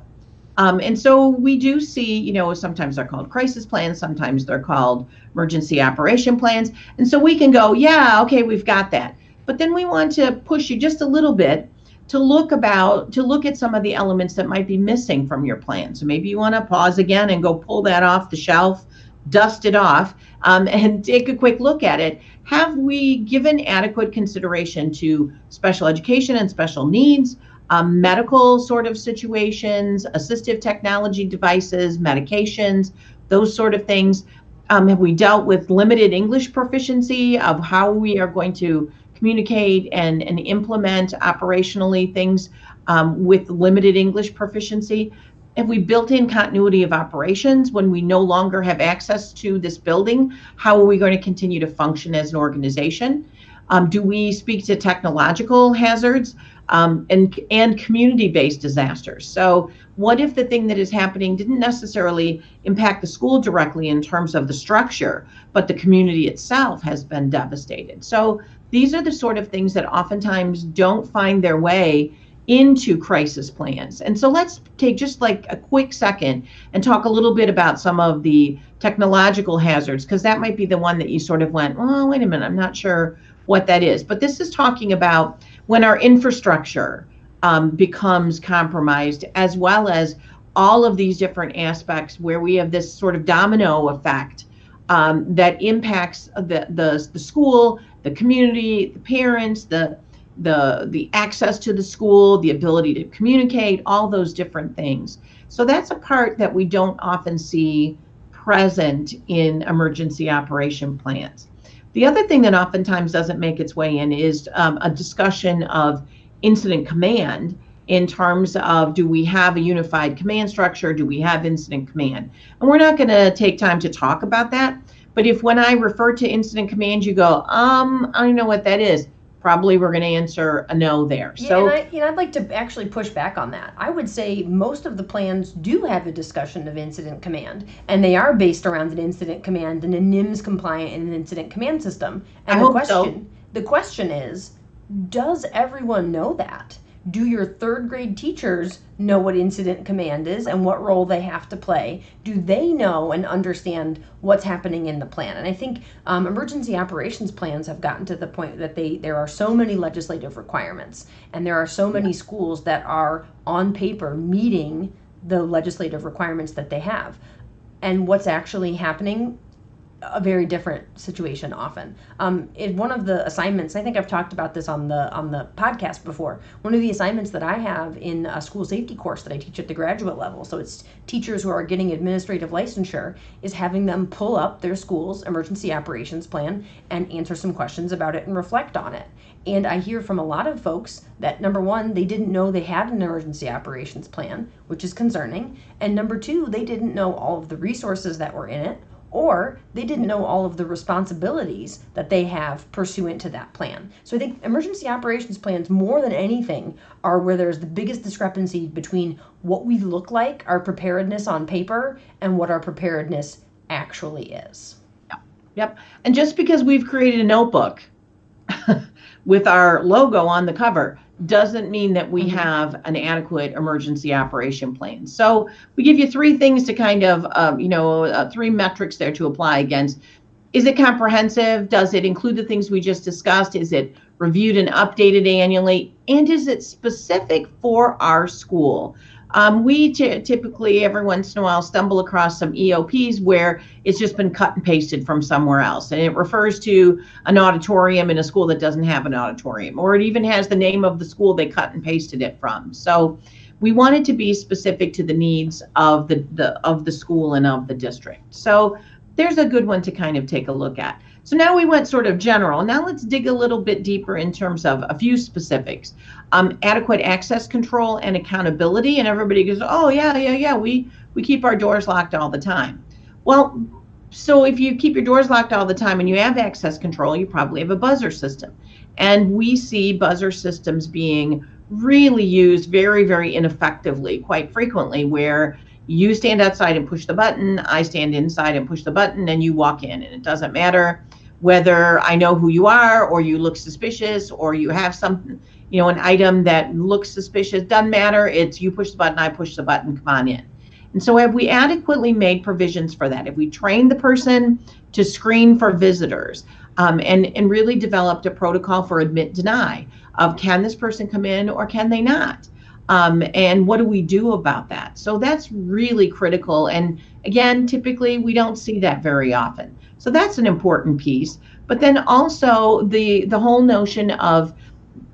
And so we do see, sometimes they're called crisis plans, sometimes they're called emergency operation plans. And so we can go, yeah, okay, we've got that. But then we want to push you just a little bit to look at some of the elements that might be missing from your plan. So maybe you want to pause again and go pull that off the shelf, dust it off, and take a quick look at it. Have we given adequate consideration to special education and special needs, medical sort of situations, assistive technology devices, medications, those sort of things? Have we dealt with limited English proficiency of how we are going to communicate and implement operationally things with limited English proficiency? Have we built in continuity of operations when we no longer have access to this building? How are we going to continue to function as an organization? Do we speak to technological hazards and community-based disasters? So what if the thing that is happening didn't necessarily impact the school directly in terms of the structure, but the community itself has been devastated? So these are the sort of things that oftentimes don't find their way into crisis plans. And so let's take just like a quick second and talk a little bit about some of the technological hazards, because that might be the one that you sort of went, oh, wait a minute, I'm not sure what that is. But this is talking about when our infrastructure becomes compromised, as well as all of these different aspects where we have this sort of domino effect that impacts the school, the community, the parents, the access to the school, the ability to communicate, all those different things. So that's a part that we don't often see present in emergency operation plans. The other thing that oftentimes doesn't make its way in is a discussion of incident command, in terms of, do we have a unified command structure? Do we have incident command? And we're not going to take time to talk about that. But if when I refer to incident command, you go, I don't know what that is, probably we're going to answer a no there. Yeah, So and I'd like to actually push back on that. I would say most of the plans do have a discussion of incident command, and they are based around an incident command and a NIMS compliant and an incident command system. And I hope so. The question is, does everyone know that? Do your third grade teachers know what incident command is and what role they have to play? Do they know and understand what's happening in the plan? And I think emergency operations plans have gotten to the point that there are so many legislative requirements, and there are so many schools that are on paper meeting the legislative requirements that they have. And what's actually happening, a very different situation often. In one of the assignments, I think I've talked about this on the podcast before. One of the assignments that I have in a school safety course that I teach at the graduate level, so it's teachers who are getting administrative licensure, is having them pull up their school's emergency operations plan and answer some questions about it and reflect on it. And I hear from a lot of folks that, number one, they didn't know they had an emergency operations plan, which is concerning. And number two, they didn't know all of the resources that were in it, or they didn't know all of the responsibilities that they have pursuant to that plan. So I think emergency operations plans, more than anything, are where there's the biggest discrepancy between what we look like, our preparedness on paper, and what our preparedness actually is. Yep. And just because we've created a notebook with our logo on the cover doesn't mean that we have an adequate emergency operation plan. So we give you three things to kind of, three metrics there to apply against. Is it comprehensive? Does it include the things we just discussed? Is it reviewed and updated annually? And is it specific for our school? We typically, every once in a while, stumble across some EOPs where it's just been cut and pasted from somewhere else. And it refers to an auditorium in a school that doesn't have an auditorium, or it even has the name of the school they cut and pasted it from. So we want it to be specific to the needs of the school and of the district. So there's a good one to kind of take a look at. So now we went sort of general. Now let's dig a little bit deeper in terms of a few specifics. Adequate access control and accountability. And everybody goes, oh, yeah, we keep our doors locked all the time. Well, so if you keep your doors locked all the time and you have access control, you probably have a buzzer system. And we see buzzer systems being really used very, very ineffectively, quite frequently, where you stand outside and push the button, I stand inside and push the button, and you walk in. And it doesn't matter whether I know who you are, or you look suspicious, or you have something, an item that looks suspicious. Doesn't matter. It's you push the button, I push the button, come on in. And so have we adequately made provisions for that? Have we trained the person to screen for visitors, and really developed a protocol for admit, deny of can this person come in or can they not? And what do we do about that? So that's really critical. And again, typically we don't see that very often. So that's an important piece. But then also the whole notion of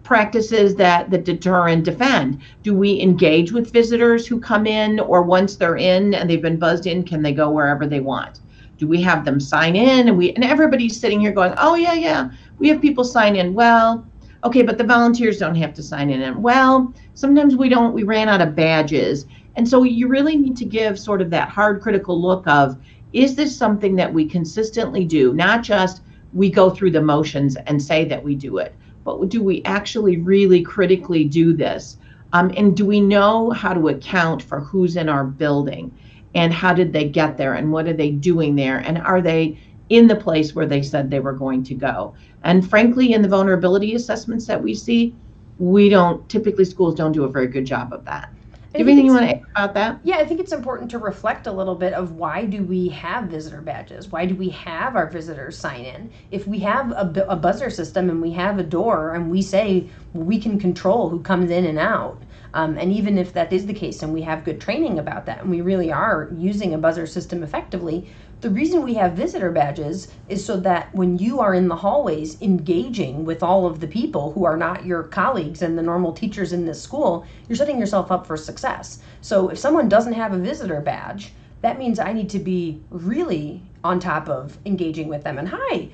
practices that deter and defend. Do we engage with visitors who come in, or once they're in and they've been buzzed in, can they go wherever they want? Do we have them sign in? And everybody's sitting here going, oh yeah, we have people sign in. Well, okay, but the volunteers don't have to sign in. And well, sometimes we ran out of badges. And so you really need to give sort of that hard critical look of, is this something that we consistently do? Not just we go through the motions and say that we do it, but do we actually really critically do this? And do we know how to account for who's in our building, and how did they get there, and what are they doing there, and are they in the place where they said they were going to go? And frankly, in the vulnerability assessments that we see, schools don't do a very good job of that. Do you have anything you want to add about that? Yeah, I think it's important to reflect a little bit of, why do we have visitor badges? Why do we have our visitors sign in? If we have a buzzer system and we have a door and we say we can control who comes in and out, and even if that is the case and we have good training about that and we really are using a buzzer system effectively, the reason we have visitor badges is so that when you are in the hallways engaging with all of the people who are not your colleagues and the normal teachers in this school, you're setting yourself up for success. So if someone doesn't have a visitor badge, that means I need to be really on top of engaging with them. And hi,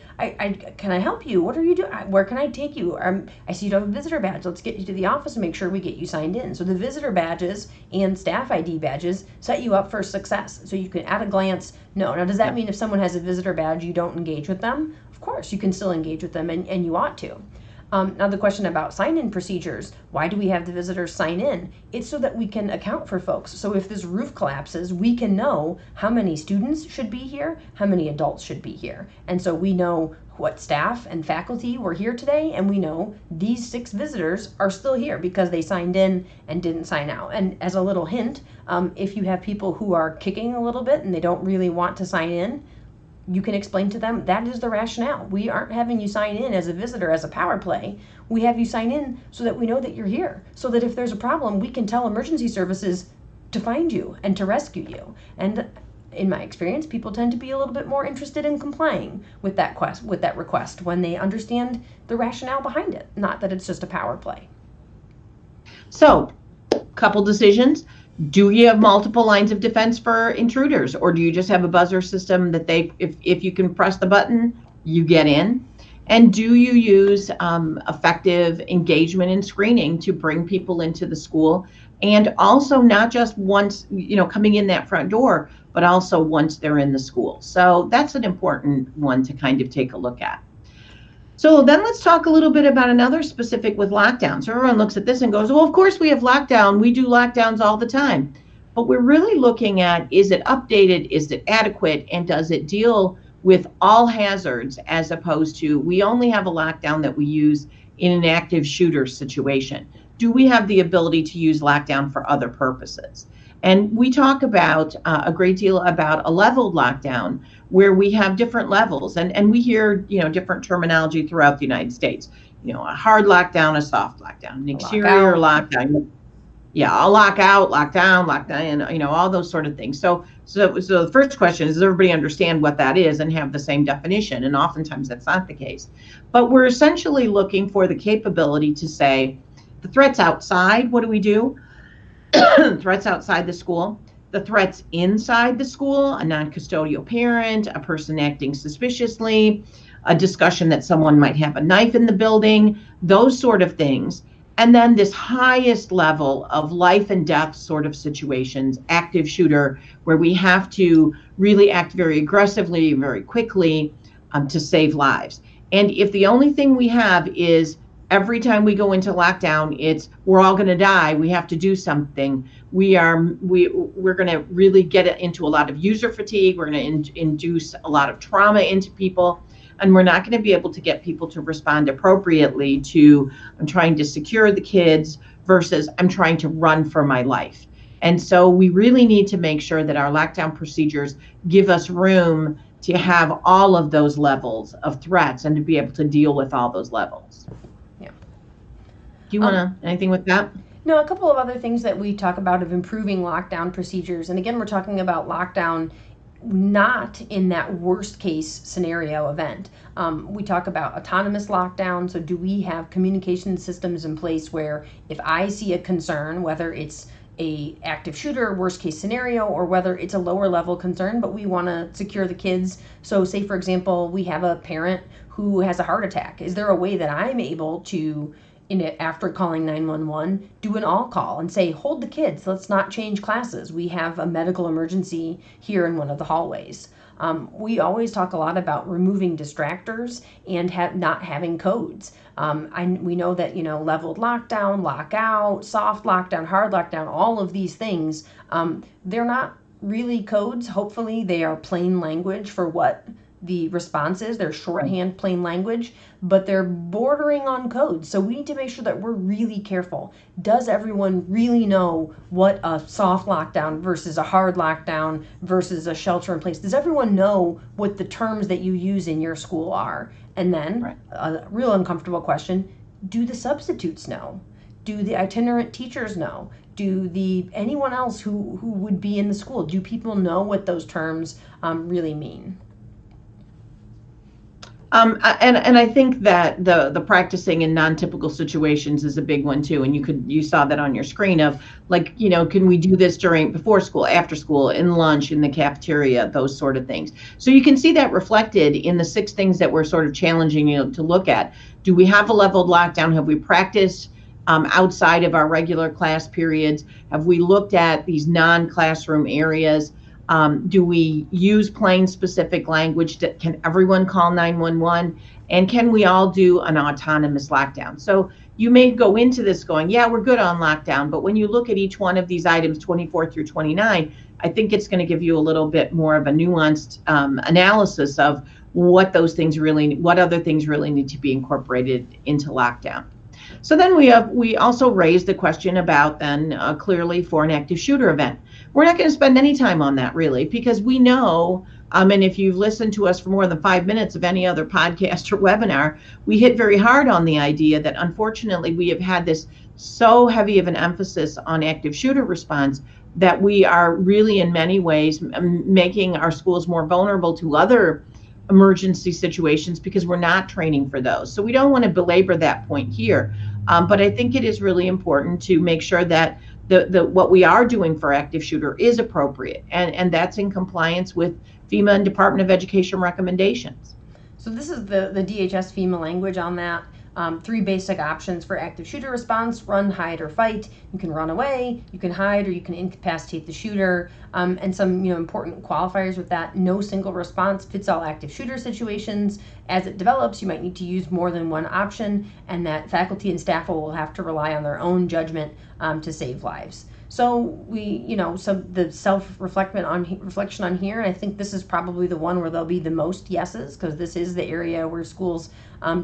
can I help you? What are you doing? Where can I take you? I see you don't have a visitor badge. Let's get you to the office and make sure we get you signed in. So the visitor badges and staff ID badges set you up for success. So you can at a glance know. Now, does that mean if someone has a visitor badge, you don't engage with them? Of course, you can still engage with them, and you ought to. Now the question about sign-in procedures, why do we have the visitors sign in? It's so that we can account for folks. So if this roof collapses, we can know how many students should be here, how many adults should be here. And so we know what staff and faculty were here today, and we know these 6 visitors are still here because they signed in and didn't sign out. And as a little hint, if you have people who are kicking a little bit and they don't really want to sign in, you can explain to them that is the rationale. We aren't having you sign in as a visitor as a power play. We have you sign in so that we know that you're here, so that if there's a problem, we can tell emergency services to find you and to rescue you. And in my experience, people tend to be a little bit more interested in complying with that request when they understand the rationale behind it, not that it's just a power play. So, couple decisions. Do you have multiple lines of defense for intruders, or do you just have a buzzer system that if you can press the button, you get in? And do you use effective engagement and screening to bring people into the school, and also not just once, coming in that front door, but also once they're in the school? So that's an important one to kind of take a look at. So then let's talk a little bit about another specific with lockdown. So everyone looks at this and goes, well, of course we have lockdown. We do lockdowns all the time. But we're really looking at, is it updated? Is it adequate? And does it deal with all hazards, as opposed to we only have a lockdown that we use in an active shooter situation? Do we have the ability to use lockdown for other purposes? And we talk about a great deal about a leveled lockdown, where we have different levels, and we hear different terminology throughout the United States. A hard lockdown, a soft lockdown, an exterior lockdown, a lockout, lockdown, all those sort of things. So the first question is, does everybody understand what that is and have the same definition? And oftentimes that's not the case. But we're essentially looking for the capability to say, the threats outside, what do we do? Threats outside the school, the threats inside the school, a non-custodial parent, a person acting suspiciously, a discussion that someone might have a knife in the building, those sort of things. And then this highest level of life and death sort of situations, active shooter, where we have to really act very aggressively, very quickly to save lives. And if the only thing we have is every time we go into lockdown, it's we're all going to die, we have to do something, we're going to really get into a lot of user fatigue, we're going to induce a lot of trauma into people, and we're not going to be able to get people to respond appropriately to, I'm trying to secure the kids versus I'm trying to run for my life. And so we really need to make sure that our lockdown procedures give us room to have all of those levels of threats and to be able to deal with all those levels. Do you want to, anything with that? No, a couple of other things that we talk about of improving lockdown procedures. And again, we're talking about lockdown not in that worst case scenario event. We talk about autonomous lockdown. So do we have communication systems in place where if I see a concern, whether it's a active shooter worst case scenario or whether it's a lower level concern, but we want to secure the kids. So say, for example, we have a parent who has a heart attack. Is there a way that I'm able to, after calling 911, do an all call and say, hold the kids, let's not change classes, we have a medical emergency here in one of the hallways. We always talk a lot about removing distractors and not having codes. We know that leveled lockdown, lockout, soft lockdown, hard lockdown, all of these things, they're not really codes. Hopefully they are plain language for what the response is. They're shorthand, plain language, but they're bordering on code. So we need to make sure that we're really careful. Does everyone really know what a soft lockdown versus a hard lockdown versus a shelter in place? Does everyone know what the terms that you use in your school are? And then a real uncomfortable question, do the substitutes know? Do the itinerant teachers know? Do anyone else who would be in the school, do people know what those terms really mean? And I think that the practicing in non-typical situations is a big one too. And you saw that on your screen of can we do this before school, after school, in lunch, in the cafeteria, those sort of things. So you can see that reflected in the 6 things that we're sort of challenging you to look at. Do we have a leveled lockdown? Have we practiced outside of our regular class periods? Have we looked at these non-classroom areas? Do we use plain specific language? Can everyone call 911? And can we all do an autonomous lockdown? So you may go into this going, yeah, we're good on lockdown. But when you look at each one of these items, 24 through 29, I think it's going to give you a little bit more of a nuanced analysis of what other things really need to be incorporated into lockdown. So then we also raised the question about then clearly for an active shooter event. We're not going to spend any time on that really, because we know, and if you've listened to us for more than 5 minutes of any other podcast or webinar, we hit very hard on the idea that unfortunately we have had this so heavy of an emphasis on active shooter response that we are really in many ways making our schools more vulnerable to other emergency situations because we're not training for those. So we don't want to belabor that point here. But I think it is really important to make sure that the what we are doing for active shooter is appropriate, and that's in compliance with FEMA and Department of Education recommendations. So this is the DHS FEMA language on that. 3 basic options for active shooter response: run, hide, or fight. You can run away, you can hide, or you can incapacitate the shooter. And some important qualifiers with that: no single response fits all active shooter situations. As it develops, you might need to use more than one option, and that faculty and staff will have to rely on their own judgment to save lives. So we, the reflection on here, and I think this is probably the one where there'll be the most yeses, because this is the area where schools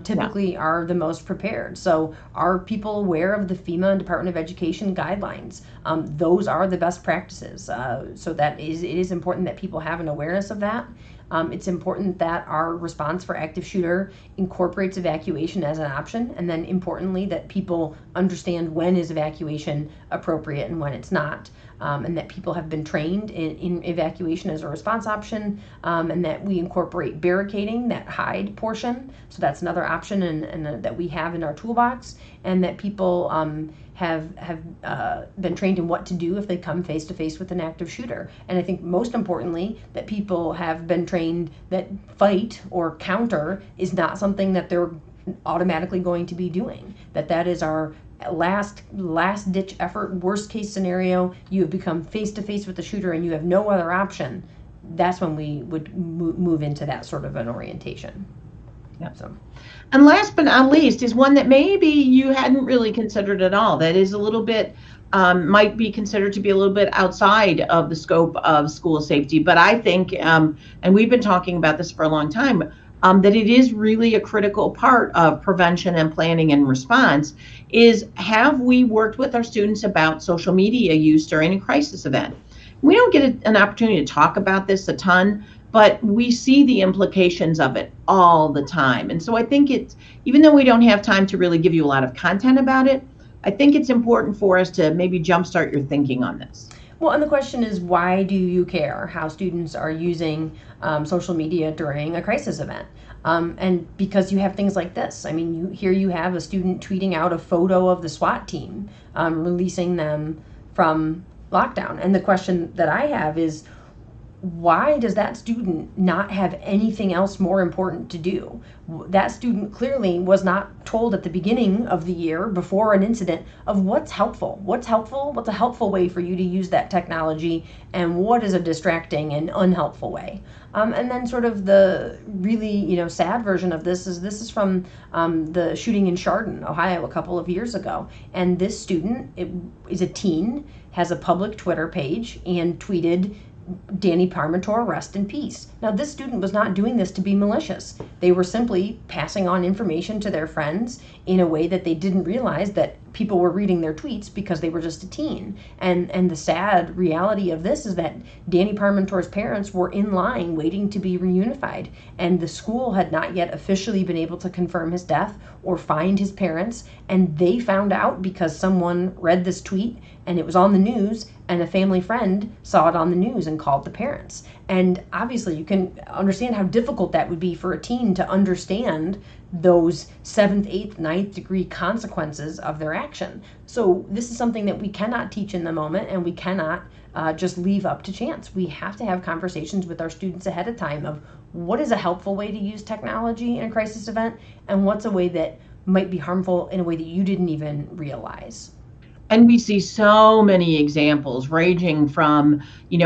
typically are the most prepared. So are people aware of the FEMA and Department of Education guidelines? Those are the best practices. So it is important that people have an awareness of that. It's important that our response for active shooter incorporates evacuation as an option, and then importantly that people understand when is evacuation appropriate and when it's not, and that people have been trained in evacuation as a response option, and that we incorporate barricading, that hide portion. So that's another option and that we have in our toolbox, and that people have been trained in what to do if they come face to face with an active shooter. And I think most importantly that people have been trained that fight or counter is not something that they're automatically going to be doing, that is our last ditch effort. Worst case scenario, you have become face to face with the shooter and you have no other option. That's when we would move into that sort of an orientation. Yep. So. And last but not least is one that maybe you hadn't really considered at all. That is a little bit, might be considered to be a little bit outside of the scope of school safety. But I think, and we've been talking about this for a long time, that it is really a critical part of prevention and planning and response is, have we worked with our students about social media use during a crisis event? We don't get an opportunity to talk about this a ton, but we see the implications of it all the time. And so I think it's, even though we don't have time to really give you a lot of content about it, I think it's important for us to maybe jumpstart your thinking on this. Well, and the question is, why do you care how students are using social media during a crisis event? And because you have things like this. I mean, here you have a student tweeting out a photo of the SWAT team, releasing them from lockdown. And the question that I have is, why does that student not have anything else more important to do? That student clearly was not told at the beginning of the year, before an incident, of what's helpful. What's a helpful way for you to use that technology, and what is a distracting and unhelpful way? And then sort of the really sad version of this is from the shooting in Chardon, Ohio, a couple of years ago. And this student is a teen, has a public Twitter page, and tweeted, "Danny Parmenter, rest in peace." Now, this student was not doing this to be malicious. They were simply passing on information to their friends in a way that they didn't realize that people were reading their tweets because they were just a teen. And the sad reality of this is that Danny Parmenter's parents were in line waiting to be reunified, and the school had not yet officially been able to confirm his death or find his parents, and they found out because someone read this tweet and it was on the news, and a family friend saw it on the news and called the parents. And obviously you can understand how difficult that would be for a teen to understand those 7th, 8th, 9th degree consequences of their action. So this is something that we cannot teach in the moment, and we cannot just leave up to chance. We have to have conversations with our students ahead of time of what is a helpful way to use technology in a crisis event, and what's a way that might be harmful in a way that you didn't even realize. And we see so many examples ranging from,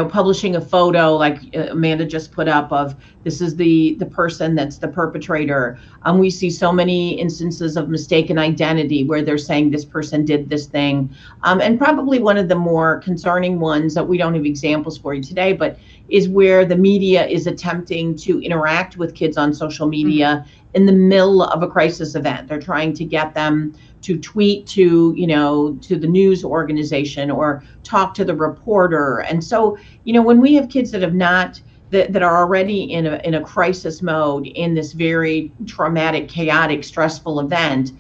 publishing a photo like Amanda just put up of this is the person that's the perpetrator. We see so many instances of mistaken identity where they're saying this person did this thing. And probably one of the more concerning ones that we don't have examples for you today, but is where the media is attempting to interact with kids on social media in the middle of a crisis event. They're trying to get them to tweet to the news organization or talk to the reporter. And so, when we have kids that have not that are already in a crisis mode in this very traumatic, chaotic, stressful event,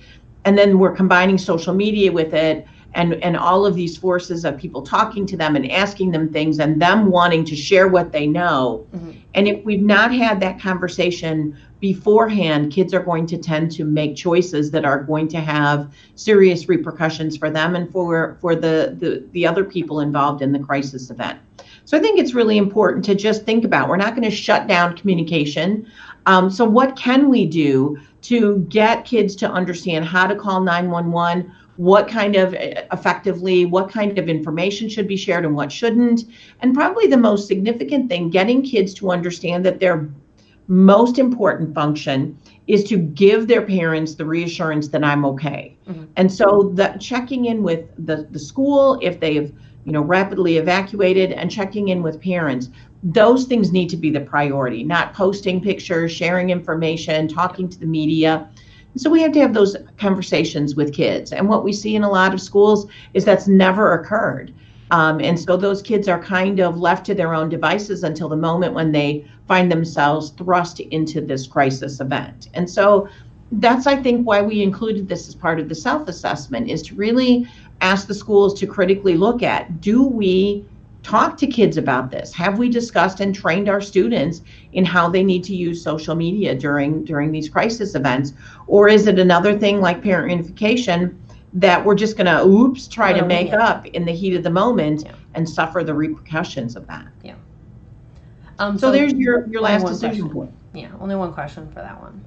and then we're combining social media with it, and all of these forces of people talking to them and asking them things and them wanting to share what they know. And if we've not had that conversation beforehand, kids are going to tend to make choices that are going to have serious repercussions for them and for the other people involved in the crisis event. So I think it's really important to just think about, we're not going to shut down communication. So what can we do to get kids to understand how to call 911, what kind of information should be shared and what shouldn't? And probably the most significant thing, getting kids to understand that their most important function is to give their parents the reassurance that I'm okay. And so the checking in with the school, if they've rapidly evacuated, and checking in with parents, those things need to be the priority, not posting pictures, sharing information, talking to the media. So we have to have those conversations with kids. And what we see in a lot of schools is that's never occurred. And so those kids are kind of left to their own devices until the moment when they find themselves thrust into this crisis event. And so that's, I think, why we included this as part of the self-assessment, is to really ask the schools to critically look at, do we talk to kids about this? Have we discussed and trained our students in how they need to use social media during these crisis events? Or is it another thing like parent reunification that we're just going to try to make up in the heat of the moment and suffer the repercussions of that? Yeah. So there's your last decision point. Yeah, only one question for that one.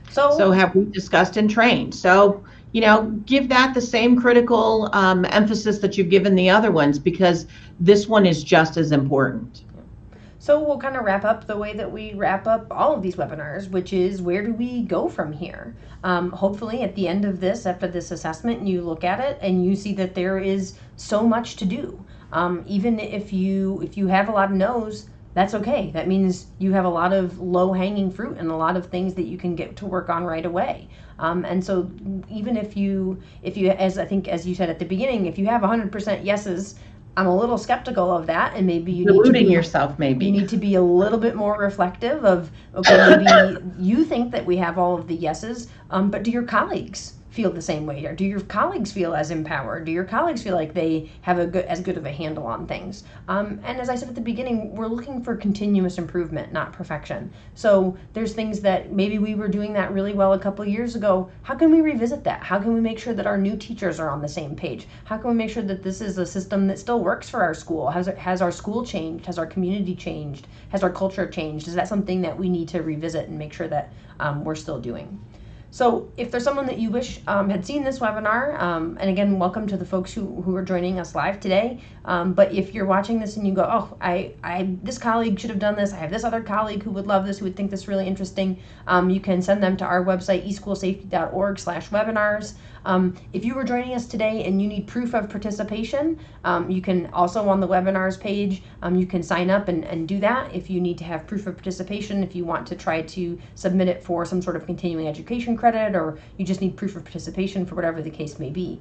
So have we discussed and trained? So, give that the same critical emphasis that you've given the other ones, because this one is just as important. So we'll kind of wrap up the way that we wrap up all of these webinars, which is, where do we go from here? Hopefully at the end of this, after this assessment, you look at it and you see that there is so much to do. Even if you have a lot of no's, that's okay. That means you have a lot of low-hanging fruit and a lot of things that you can get to work on right away. And so even if you, as you said at the beginning, if you have 100% yeses, I'm a little skeptical of that, and maybe you deluding yourself. Maybe you need to be a little bit more reflective of, okay, maybe you think that we have all of the yeses, but do your colleagues feel the same way? Or do your colleagues feel as empowered? Do your colleagues feel like they have as good of a handle on things? And as I said at the beginning, we're looking for continuous improvement, not perfection. So there's things that maybe we were doing that really well a couple of years ago. How can we revisit that? How can we make sure that our new teachers are on the same page? How can we make sure that this is a system that still works for our school? Has our school changed? Has our community changed? Has our culture changed? Is that something that we need to revisit and make sure that we're still doing? So if there's someone that you wish had seen this webinar, and again, welcome to the folks who are joining us live today, but if you're watching this and you go, oh, this colleague should have done this, I have this other colleague who would love this, who would think this really interesting, you can send them to our website, eschoolsafety.org/webinars. If you were joining us today and you need proof of participation, you can also, on the webinars page, you can sign up and do that if you need to have proof of participation, if you want to try to submit it for some sort of continuing education credit, or you just need proof of participation for whatever the case may be.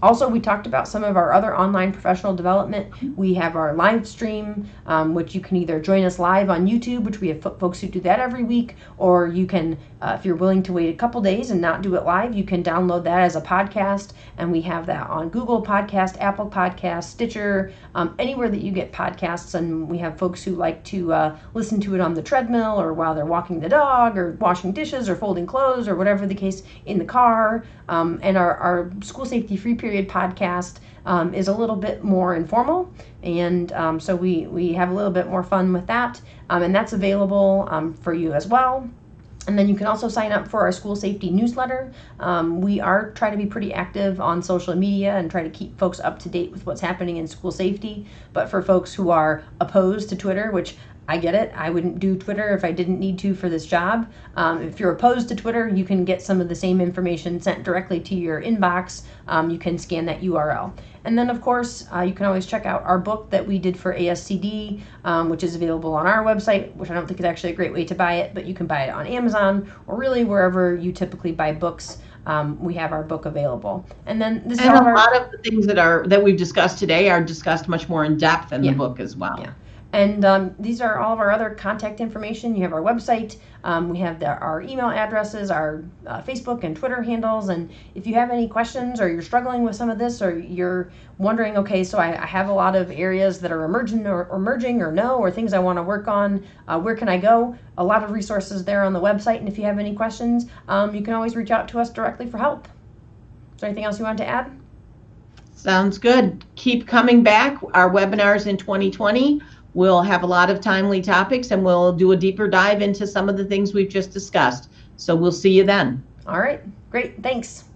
Also, we talked about some of our other online professional development. We have our live stream, which you can either join us live on YouTube, which we have folks who do that every week, or you can, if you're willing to wait a couple days and not do it live, you can download that as a podcast, and we have that on Google Podcast, Apple Podcast, Stitcher, anywhere that you get podcasts. And we have folks who like to listen to it on the treadmill, or while they're walking the dog, or washing dishes, or folding clothes, or whatever the case, in the car. And our School Safety Free Period podcast is a little bit more informal, and so we have a little bit more fun with that, and that's available for you as well. And then you can also sign up for our school safety newsletter. We are trying to be pretty active on social media and try to keep folks up to date with what's happening in school safety. But for folks who are opposed to Twitter, which I get it, I wouldn't do Twitter if I didn't need to for this job. If you're opposed to Twitter, you can get some of the same information sent directly to your inbox. You can scan that URL. And then, of course, you can always check out our book that we did for ASCD, which is available on our website, which I don't think is actually a great way to buy it, but you can buy it on Amazon or really wherever you typically buy books. We have our book available. And then this is all a lot of the things that we've discussed today are discussed much more in depth in the book as well. Yeah. And these are all of our other contact information. You have our website, we have our email addresses, our Facebook and Twitter handles. And if you have any questions or you're struggling with some of this, or you're wondering, okay, so I have a lot of areas that are emerging or no, or things I want to work on, where can I go? A lot of resources there on the website. And if you have any questions, you can always reach out to us directly for help. Is there anything else you want to add? Sounds good. Keep coming back. Our webinars in 2020. We'll have a lot of timely topics, and we'll do a deeper dive into some of the things we've just discussed. So we'll see you then. All right, great, thanks.